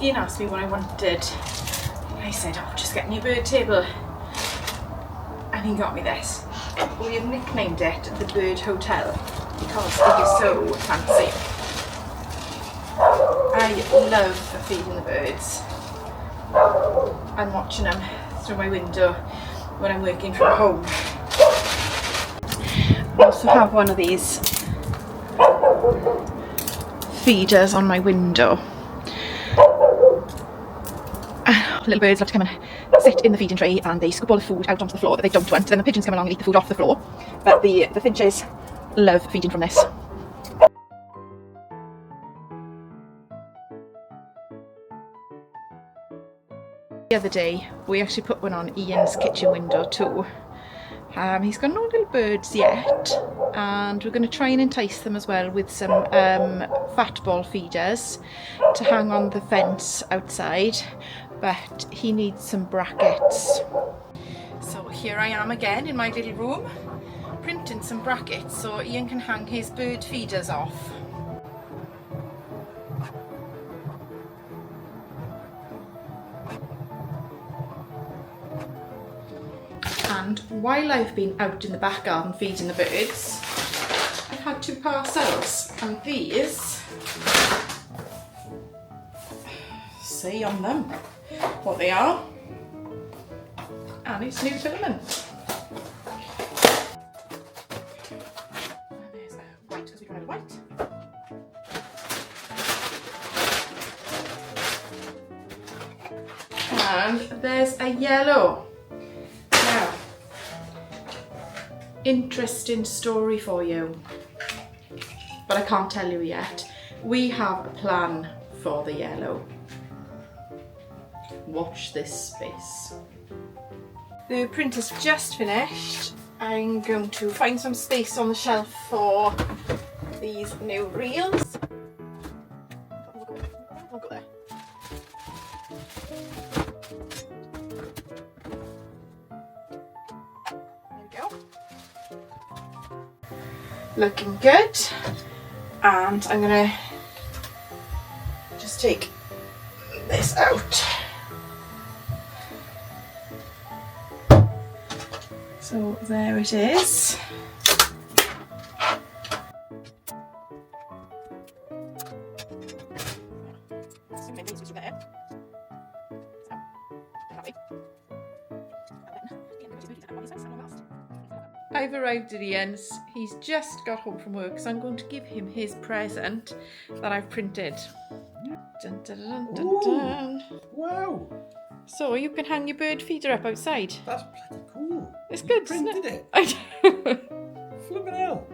Ian asked me what I wanted. I said, oh, just get me a bird table. And he got me this. We have nicknamed it the Bird Hotel because it is so fancy. I love feeding the birds and watching them through my window when I'm working from home. I also have one of these feeders on my window. Little birds love to come and sit in the feeding tray and they scoop all the food out onto the floor that they don't want. Then the pigeons come along and eat the food off the floor. But the finches love feeding from this. The other day we actually put one on Ian's kitchen window too. He's got no little birds yet, and we're going to try and entice them as well with some fat ball feeders to hang on the fence outside, but he needs some brackets. So here I am again in my little room printing some brackets so Ian can hang his bird feeders off. And while I've been out in the back garden feeding the birds, I've had 2 parcels, and these say on them what they are, and it's new filament. And there's a white because we don't have white. And there's a yellow. Now, interesting story for you, but I can't tell you yet. We have a plan for the yellow. Watch this space. The print is just finished. I'm going to find some space on the shelf for these new reels. I'll go there. Looking good, and I'm gonna just take this out. So there it is. I've arrived at Ian's. He's just got home from work, so I'm going to give him his present that I've printed. Dun, dun, dun, dun, dun. Wow! So you can hang your bird feeder up outside. That's bloody cool. It's You good, printed isn't it? it? I know. Flippin' hell.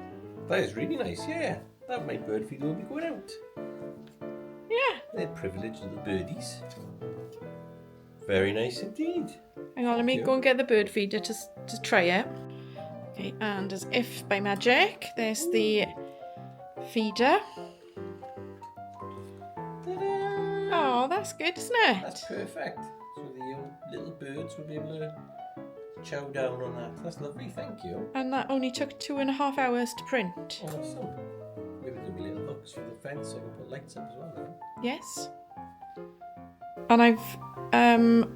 That is really nice, yeah. That my bird feeder will be going out. Yeah. They're privileged little birdies. Very nice indeed. Hang on, let me go and get the bird feeder to try it. Okay, and as if by magic, there's the feeder. Ta-da! Oh, that's good, isn't it? That's perfect. So the little birds will be able to chow down on that. That's lovely, thank you. And that only took 2.5 hours to print. Awesome. Maybe there'll be little hooks for the fence so I can put lights up as well then. Yes. And I've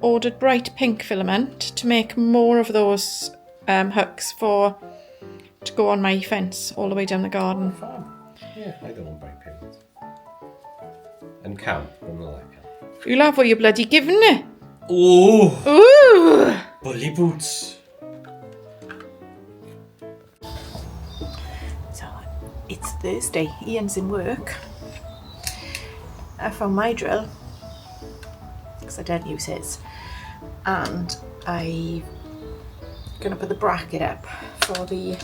ordered bright pink filament to make more of those hooks to go on my fence all the way down the garden. Farm. Yeah, I don't want bright pink. And camp, I'm not like camp. You'll have what you're bloody given it. Oh! Ooh! Bully boots! So, it's Thursday. Ian's in work. I found my drill because I don't use his, and I'm gonna put the bracket up for the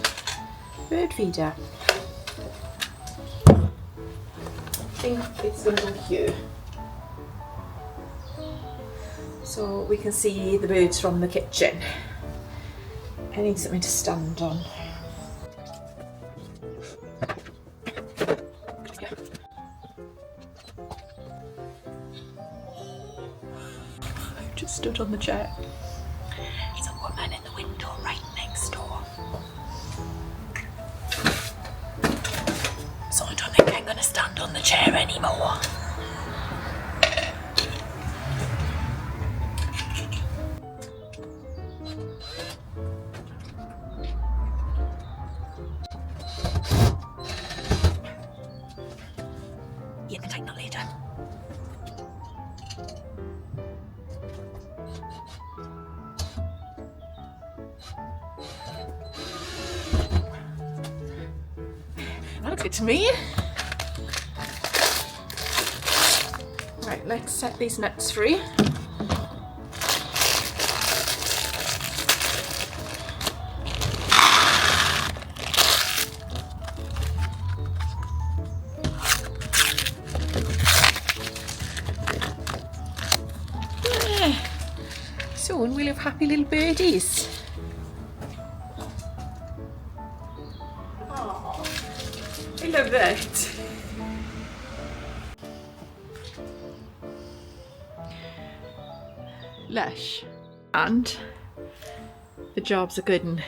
bird feeder. I think it's gonna go here, so we can see the birds from the kitchen. I need something to stand on. I've just stood on the chair. There's a woman in the window right next door. So I don't think I'm going to stand on the chair anymore. You can tighten that later. That looks good to me. Right, let's set these nuts free. Soon we'll have happy little birdies. Oh, I love that. Lush. And the job's a good one.